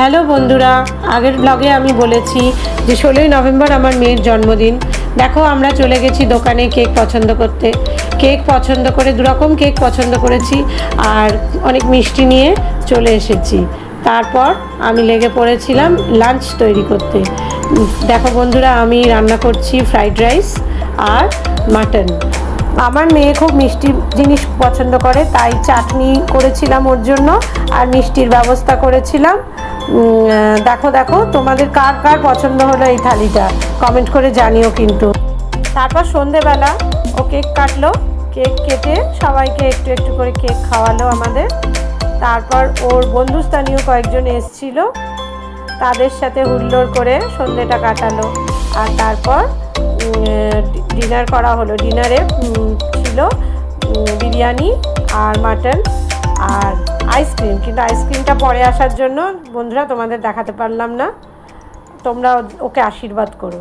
Hello বন্ধুরা, আগের ব্লগে আমি বলেছি যে 16ই নভেম্বর আমার মেয়ের জন্মদিন। দেখো আমরা চলে গেছি দোকানে কেক পছন্দ করতে। কেক পছন্দ করে দুরকম কেক পছন্দ করেছি আর অনেক মিষ্টি নিয়ে চলে এসেছি। তারপর আমি লেগে পড়েছিলাম লাঞ্চ তৈরি করতে। দেখো বন্ধুরা, আমি রান্না করছি ফ্রাইড রাইস আর মাটন। আমার মেয়ে খুব মিষ্টি জিনিস পছন্দ করে, তাই চাটনি করেছিলাম ওর জন্য আর মিষ্টির ব্যবস্থা করেছিলাম। দেখো দেখো তোমাদের কার কার পছন্দ হলো এই থালিটা, কমেন্ট করে জানিও কিন্তু। তারপর সন্ধেবেলা ও কেক কাটলো, কেক কেটে সবাইকে একটু একটু করে কেক খাওয়ালো আমাদের। তারপর ওর বন্ধুস্থানীয় কয়েকজন এসছিল, তাদের সাথে হুল্লোড় করে সন্ধেটা কাটালো। আর তারপর ডিনার করা হলো। ডিনারে ছিল বিরিয়ানি আর মাটন আর আইসক্রিম, কিন্তু আইসক্রিমটা পরে আসার জন্য বন্ধুরা তোমাদের দেখাতে পারলাম না। তোমরা ওকে আশীর্বাদ করো।